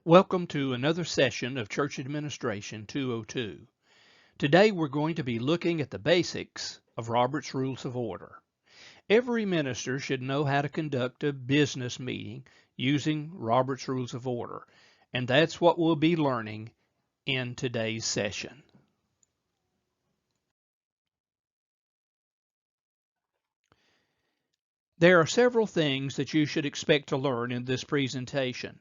Welcome to another session of Church Administration 202. Today we're going to be looking at the basics of Robert's Rules of Order. Every minister should know how to conduct a business meeting using Robert's Rules of Order, and that's what we'll be learning in today's session. There are several things that you should expect to learn in this presentation.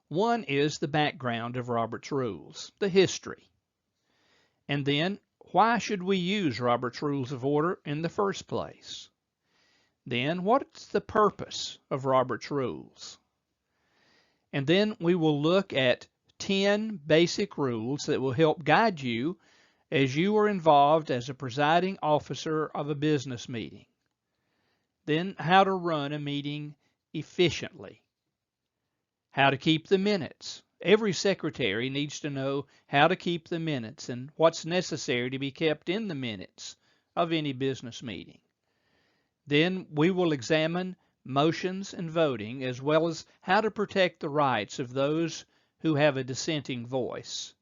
One is the background of Robert's Rules, the history. And then, why should we use Robert's Rules of Order in the first place? Then, what's the purpose of Robert's Rules? And then we will look at 10 basic rules that will help guide you as you are involved as a presiding officer of a business meeting. Then, how to run a meeting efficiently. How to keep the minutes. Every secretary needs to know how to keep the minutes and what's necessary to be kept in the minutes of any business meeting. Then we will examine motions and voting, as well as how to protect the rights of those who have a dissenting voice.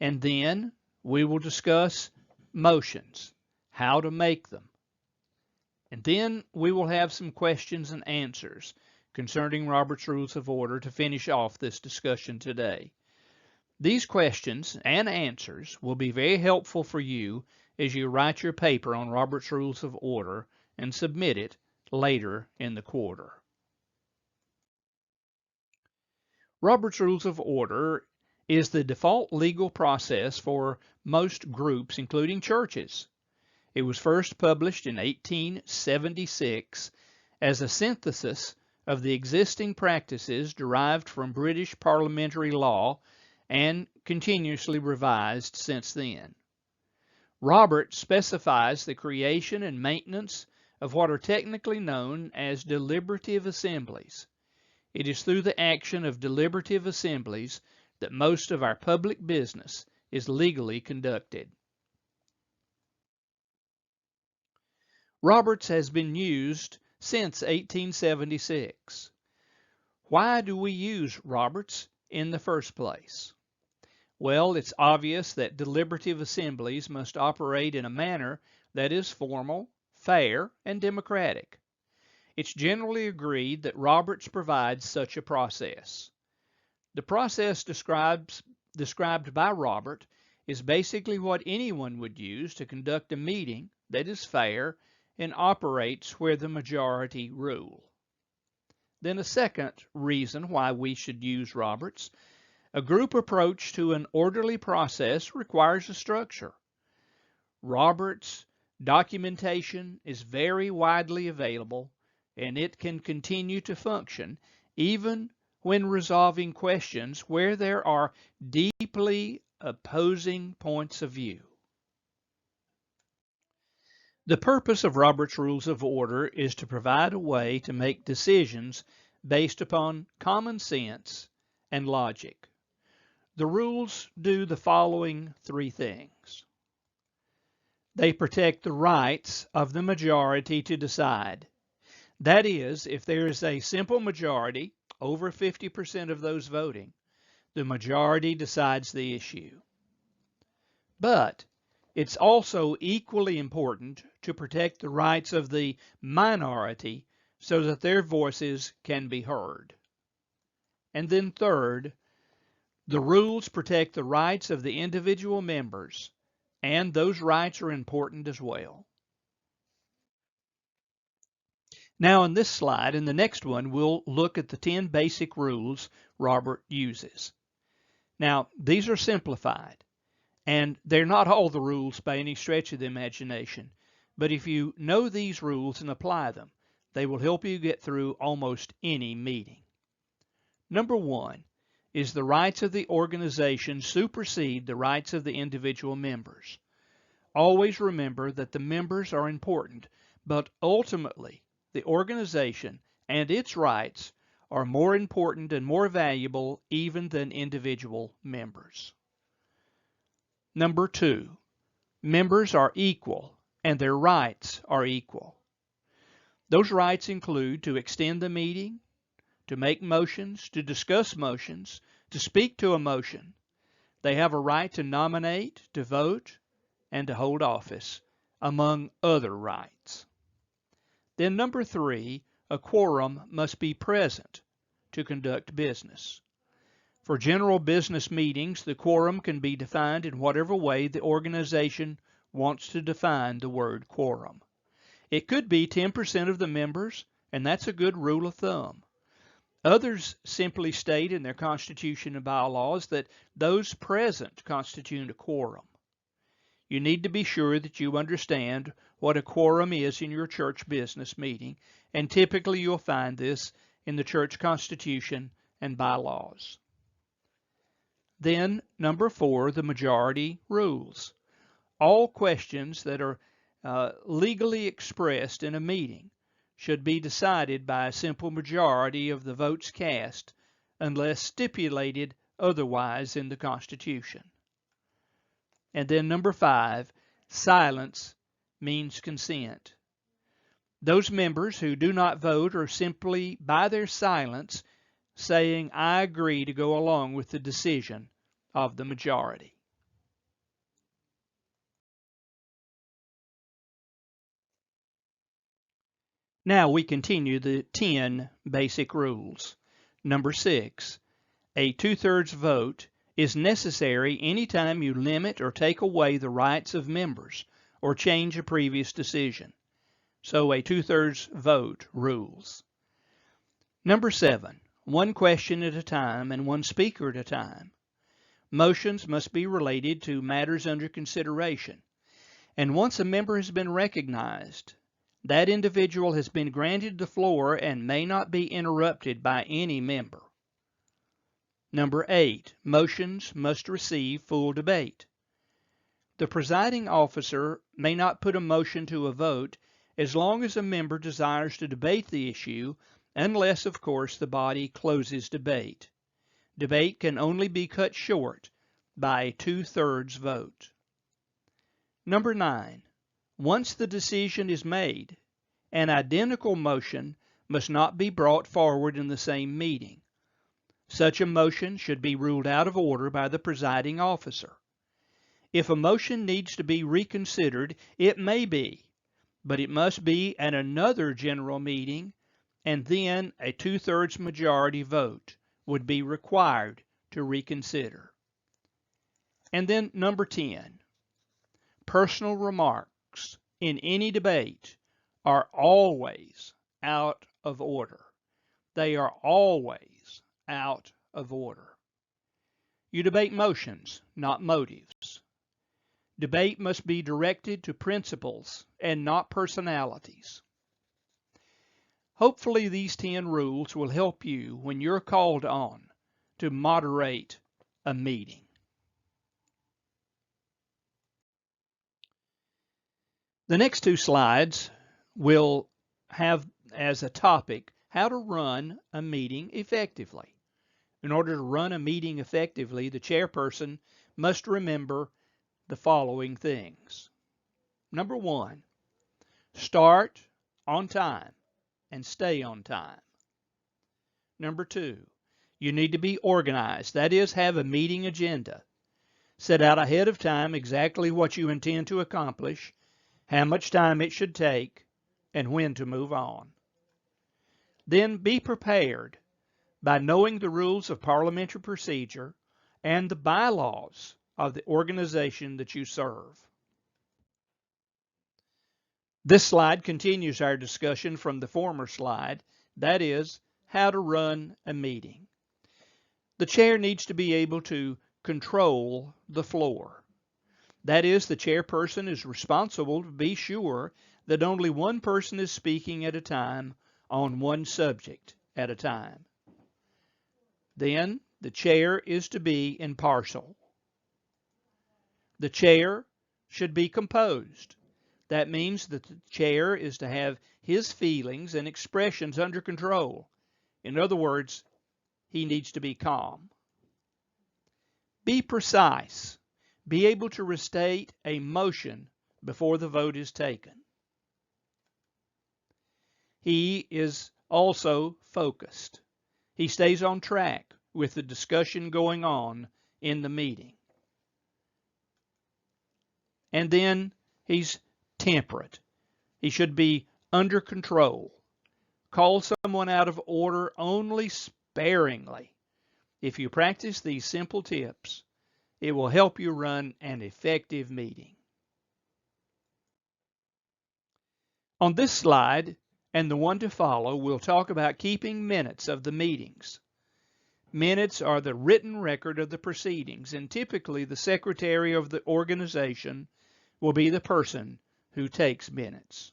And then we will discuss motions, how to make them. And then we will have some questions and answers concerning Robert's Rules of Order to finish off this discussion today. These questions and answers will be very helpful for you as you write your paper on Robert's Rules of Order and submit it later in the quarter. Robert's Rules of Order is the default legal process for most groups, including churches. It was first published in 1876 as a synthesis of the existing practices derived from British parliamentary law and continuously revised since then. Robert specifies the creation and maintenance of what are technically known as deliberative assemblies. It is through the action of deliberative assemblies that most of our public business is legally conducted. Roberts has been used since 1876. Why do we use Roberts in the first place? Well, it's obvious that deliberative assemblies must operate in a manner that is formal, fair, and democratic. It's generally agreed that Roberts provides such a process. The process described by Robert is basically what anyone would use to conduct a meeting that is fair and operates where the majority rule. Then a second reason why we should use Roberts: a group approach to an orderly process requires a structure. Roberts' documentation is very widely available, and it can continue to function even when resolving questions where there are deeply opposing points of view. The purpose of Robert's Rules of Order is to provide a way to make decisions based upon common sense and logic. The rules do the following three things. They protect the rights of the majority to decide. That is, if there is a simple majority, over 50% of those voting, the majority decides the issue. But it's also equally important to protect the rights of the minority so that their voices can be heard. And then third, the rules protect the rights of the individual members, and those rights are important as well. Now in this slide, in the next one, we'll look at the 10 basic rules Robert uses. Now, these are simplified, and they're not all the rules by any stretch of the imagination, but if you know these rules and apply them, they will help you get through almost any meeting. Number one is the rights of the organization supersede the rights of the individual members. Always remember that the members are important, but ultimately the organization and its rights are more important and more valuable even than individual members. Number two, members are equal and their rights are equal. Those rights include to extend the meeting, to make motions, to discuss motions, to speak to a motion. They have a right to nominate, to vote, and to hold office, among other rights. Then number 3, a quorum must be present to conduct business. For general business meetings, the quorum can be defined in whatever way the organization wants to define the word quorum. It could be 10% of the members, and that's a good rule of thumb. Others simply state in their constitution and bylaws that those present constitute a quorum. You need to be sure that you understand what a quorum is in your church business meeting, and typically you'll find this in the church constitution and bylaws. Then, number 4, the majority rules. All questions that are legally expressed in a meeting should be decided by a simple majority of the votes cast, unless stipulated otherwise in the Constitution. And then number 5, silence means consent. Those members who do not vote are simply, by their silence, saying, "I agree to go along with the decision of the majority." Now we continue the 10 basic rules. Number 6, a 2/3 vote is necessary anytime you limit or take away the rights of members or change a previous decision. So a 2/3 vote rules. Number 7, one question at a time and one speaker at a time. Motions must be related to matters under consideration. And once a member has been recognized, that individual has been granted the floor and may not be interrupted by any member. Number 8, motions must receive full debate. The presiding officer may not put a motion to a vote as long as a member desires to debate the issue, unless, of course, the body closes debate. Debate can only be cut short by a 2/3 vote. Number 9, once the decision is made, an identical motion must not be brought forward in the same meeting. Such a motion should be ruled out of order by the presiding officer. If a motion needs to be reconsidered, it may be, but it must be at another general meeting, and then a 2/3 majority vote would be required to reconsider. And then number 10, personal remarks in any debate are always out of order. They are always out of order. You debate motions, not motives. Debate must be directed to principles and not personalities. Hopefully these 10 rules will help you when you're called on to moderate a meeting. The next 2 slides will have as a topic how to run a meeting effectively. In order to run a meeting effectively, the chairperson must remember the following things. Number 1, start on time and stay on time. Number 2, you need to be organized. That is, have a meeting agenda. Set out ahead of time exactly what you intend to accomplish, how much time it should take, and when to move on. Then be prepared by knowing the rules of parliamentary procedure and the bylaws of the organization that you serve. This slide continues our discussion from the former slide, that is, how to run a meeting. The chair needs to be able to control the floor. That is, the chairperson is responsible to be sure that only one person is speaking at a time on one subject at a time. Then the chair is to be impartial. The chair should be composed. That means that the chair is to have his feelings and expressions under control. In other words, he needs to be calm. Be precise. Be able to restate a motion before the vote is taken. He is also focused. He stays on track with the discussion going on in the meeting. And then he's temperate. He should be under control. Call someone out of order only sparingly. If you practice these simple tips, it will help you run an effective meeting. On this slide, and the one to follow, we'll talk about keeping minutes of the meetings. Minutes are the written record of the proceedings, and typically the secretary of the organization will be the person who takes minutes.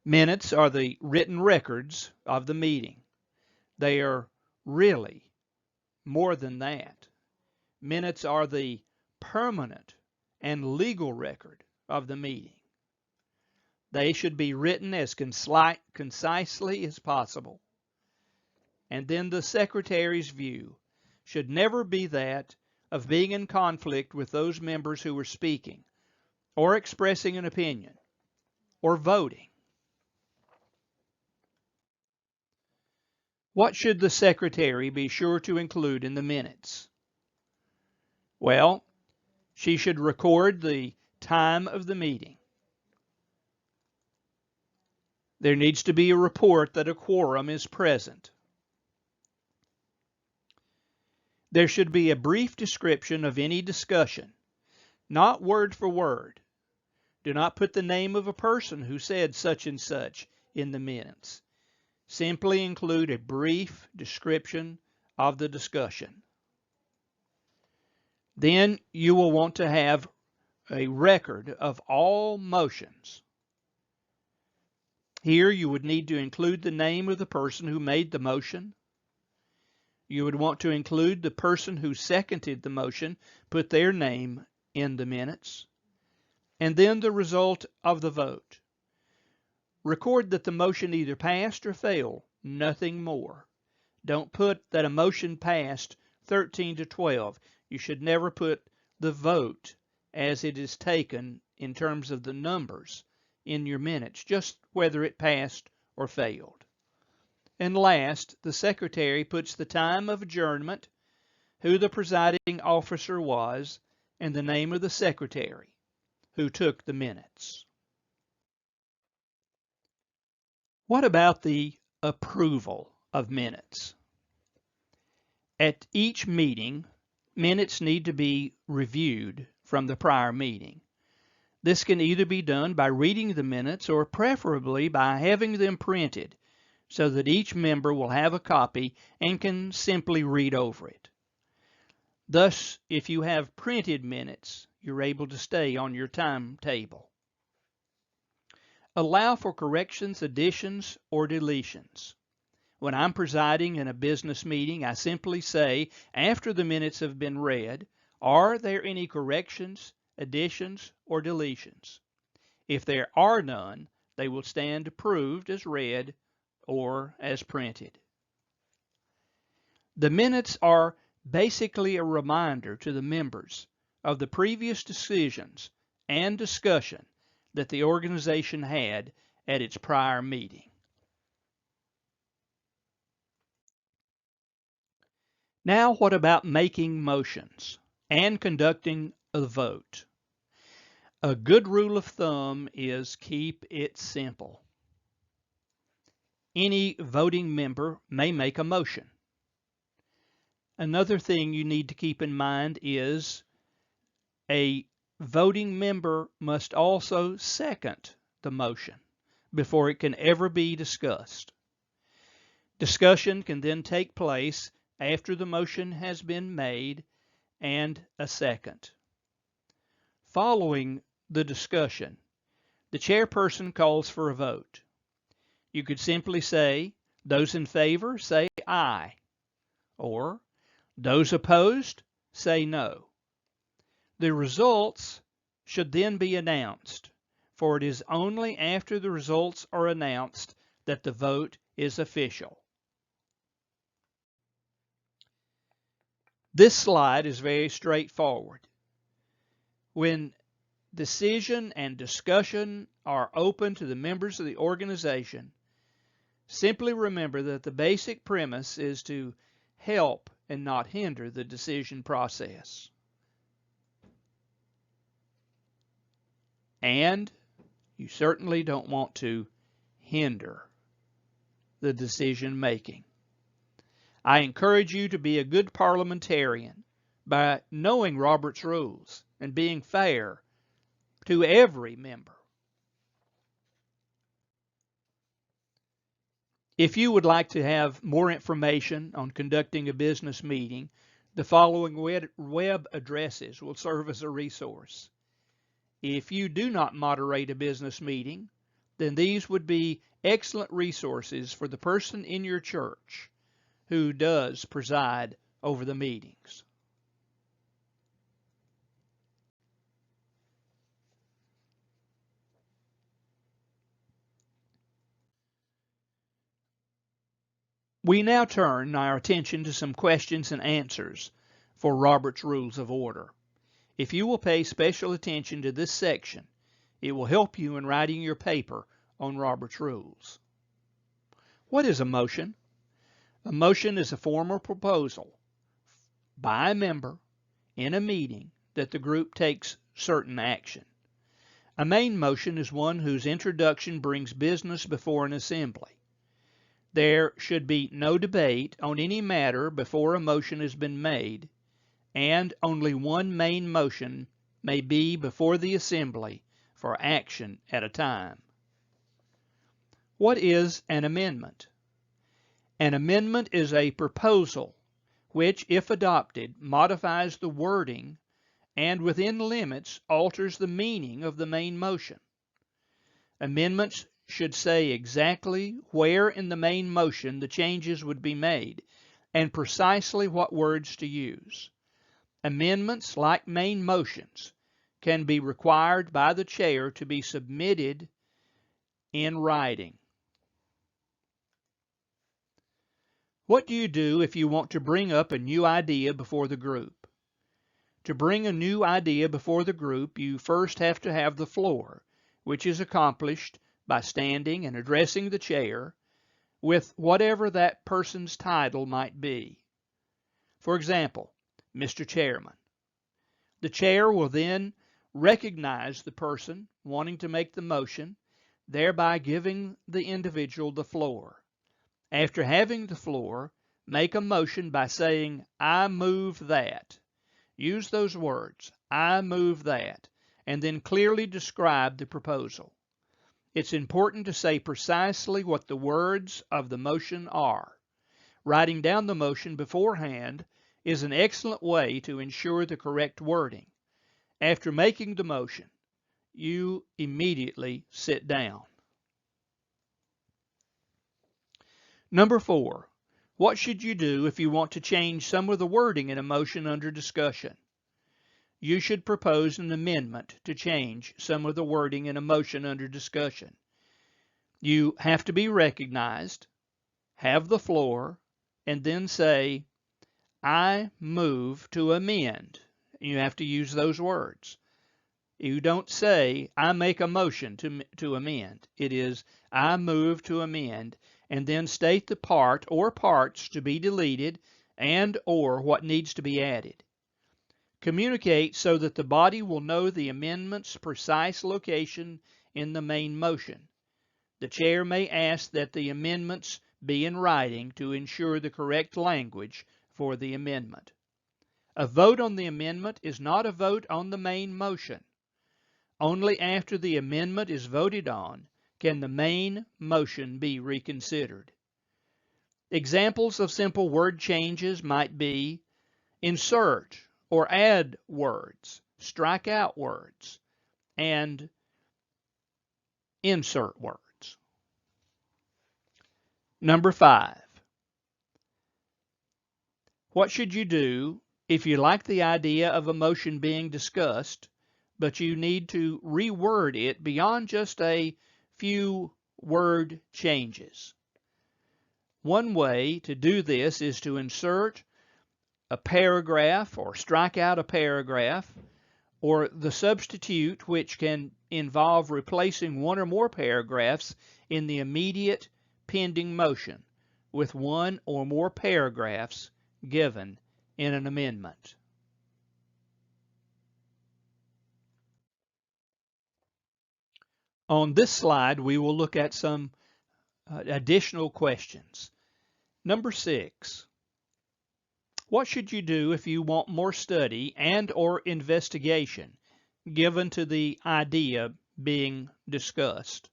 Minutes are the written records of the meeting. They are really more than that. Minutes are the permanent and legal record of the meeting. They should be written as concisely as possible. And then the secretary's view should never be that of being in conflict with those members who are speaking, or expressing an opinion, or voting. What should the secretary be sure to include in the minutes? Well, she should record the time of the meeting. There needs to be a report that a quorum is present. There should be a brief description of any discussion, not word for word. Do not put the name of a person who said such and such in the minutes. Simply include a brief description of the discussion. Then you will want to have a record of all motions. Here you would need to include the name of the person who made the motion. You would want to include the person who seconded the motion, put their name in the minutes, and then the result of the vote. Record that the motion either passed or failed, nothing more. Don't put that a motion passed 13 to 12. You should never put the vote as it is taken in terms of the numbers in your minutes, just whether it passed or failed. And last, the secretary puts the time of adjournment, who the presiding officer was, and the name of the secretary who took the minutes. What about the approval of minutes? At each meeting, minutes need to be reviewed from the prior meeting. This can either be done by reading the minutes or preferably by having them printed so that each member will have a copy and can simply read over it. Thus, if you have printed minutes, you're able to stay on your timetable. Allow for corrections, additions, or deletions. When I'm presiding in a business meeting, I simply say, after the minutes have been read, are there any corrections, additions, or deletions? If there are none, they will stand approved as read or as printed. The minutes are basically a reminder to the members of the previous decisions and discussion that the organization had at its prior meeting. Now, what about making motions and conducting a vote? A good rule of thumb is keep it simple. Any voting member may make a motion. Another thing you need to keep in mind is a voting member must also second the motion before it can ever be discussed. Discussion can then take place after the motion has been made and a second. Following the discussion, the chairperson calls for a vote. You could simply say, those in favor say aye, or those opposed say no. The results should then be announced, for it is only after the results are announced that the vote is official. This slide is very straightforward. When decision and discussion are open to the members of the organization, Simply remember that the basic premise is to help and not hinder the decision process. And you certainly don't want to hinder the decision making. I encourage you to be a good parliamentarian by knowing Robert's rules and being fair to every member. If you would like to have more information on conducting a business meeting, the following web addresses will serve as a resource. If you do not moderate a business meeting, then these would be excellent resources for the person in your church who does preside over the meetings. We now turn our attention to some questions and answers for Robert's Rules of Order. If you will pay special attention to this section, it will help you in writing your paper on Robert's Rules. What is a motion? A motion is a formal proposal by a member in a meeting that the group takes certain action. A main motion is one whose introduction brings business before an assembly. There should be no debate on any matter before a motion has been made, and only one main motion may be before the assembly for action at a time. What is an amendment? An amendment is a proposal which, if adopted, modifies the wording and within limits alters the meaning of the main motion. Amendments should say exactly where in the main motion the changes would be made and precisely what words to use. Amendments, like main motions, can be required by the chair to be submitted in writing. What do you do if you want to bring up a new idea before the group? To bring a new idea before the group, you first have to have the floor, which is accomplished by standing and addressing the chair with whatever that person's title might be. For example, Mr. Chairman. The chair will then recognize the person wanting to make the motion, thereby giving the individual the floor. After having the floor, make a motion by saying, "I move that." Use those words, "I move that," and then clearly describe the proposal. It's important to say precisely what the words of the motion are. Writing down the motion beforehand is an excellent way to ensure the correct wording. After making the motion, you immediately sit down. Number 4, what should you do if you want to change some of the wording in a motion under discussion? You should propose an amendment to change some of the wording in a motion under discussion. You have to be recognized, have the floor, and then say, "I move to amend." You have to use those words. You don't say, "I make a motion to amend." It is, "I move to amend," and then state the part or parts to be deleted and or what needs to be added. Communicate so that the body will know the amendment's precise location in the main motion. The chair may ask that the amendments be in writing to ensure the correct language for the amendment. A vote on the amendment is not a vote on the main motion. Only after the amendment is voted on can the main motion be reconsidered. Examples of simple word changes might be insert or add words, strike out words, and insert words. Number 5. What should you do if you like the idea of a motion being discussed, but you need to reword it beyond just a few word changes? One way to do this is to insert a paragraph or strike out a paragraph, or the substitute, which can involve replacing one or more paragraphs in the immediate pending motion with one or more paragraphs given in an amendment. On this slide, we will look at some additional questions. Number 6. What should you do if you want more study and or investigation given to the idea being discussed?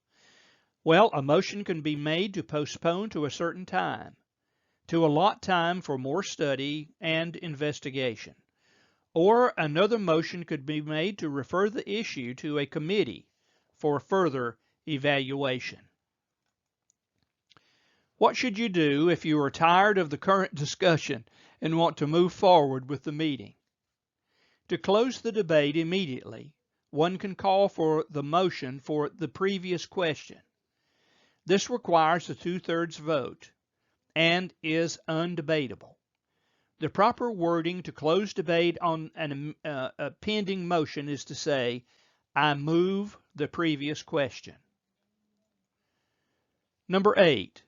Well, a motion can be made to postpone to a certain time, to allot time for more study and investigation. Or another motion could be made to refer the issue to a committee for further evaluation. What should you do if you are tired of the current discussion and want to move forward with the meeting? To close the debate immediately, one can call for the motion for the previous question. This requires a 2/3 vote and is undebatable. The proper wording to close debate on a pending motion is to say, I move the previous question. Number 8.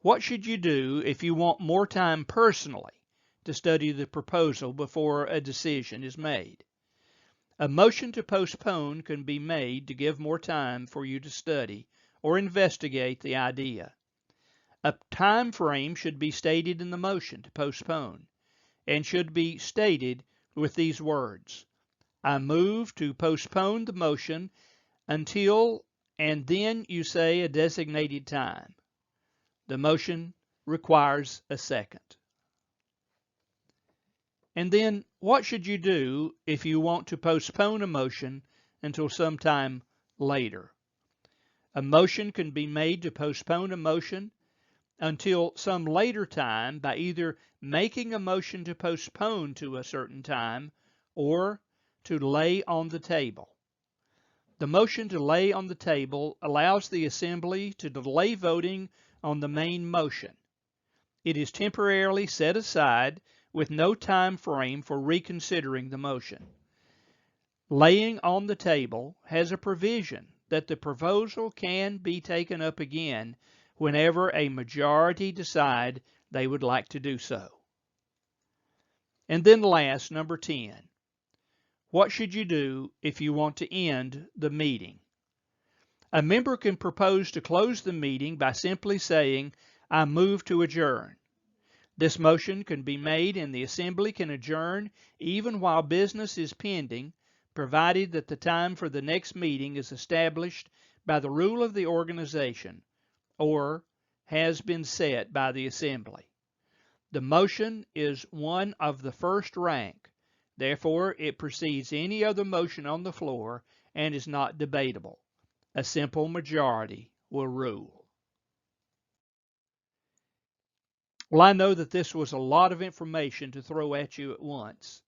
What should you do if you want more time personally to study the proposal before a decision is made? A motion to postpone can be made to give more time for you to study or investigate the idea. A time frame should be stated in the motion to postpone and should be stated with these words: I move to postpone the motion until, and then you say a designated time. The motion requires a second. And then what should you do if you want to postpone a motion until sometime later? A motion can be made to postpone a motion until some later time by either making a motion to postpone to a certain time or to lay on the table. The motion to lay on the table allows the assembly to delay voting on the main motion. It is temporarily set aside with no time frame for reconsidering the motion. Laying on the table has a provision that the proposal can be taken up again whenever a majority decide they would like to do so. And then last, number 10. What should you do if you want to end the meeting? A member can propose to close the meeting by simply saying, I move to adjourn. This motion can be made and the assembly can adjourn even while business is pending, provided that the time for the next meeting is established by the rule of the organization or has been set by the assembly. The motion is one of the first rank. Therefore, it precedes any other motion on the floor and is not debatable. A simple majority will rule. Well, I know that this was a lot of information to throw at you at once.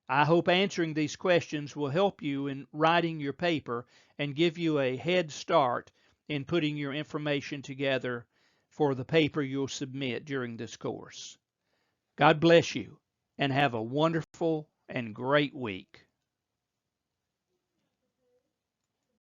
I hope answering these questions will help you in writing your paper and give you a head start in putting your information together for the paper you'll submit during this course. God bless you and have a wonderful and great week.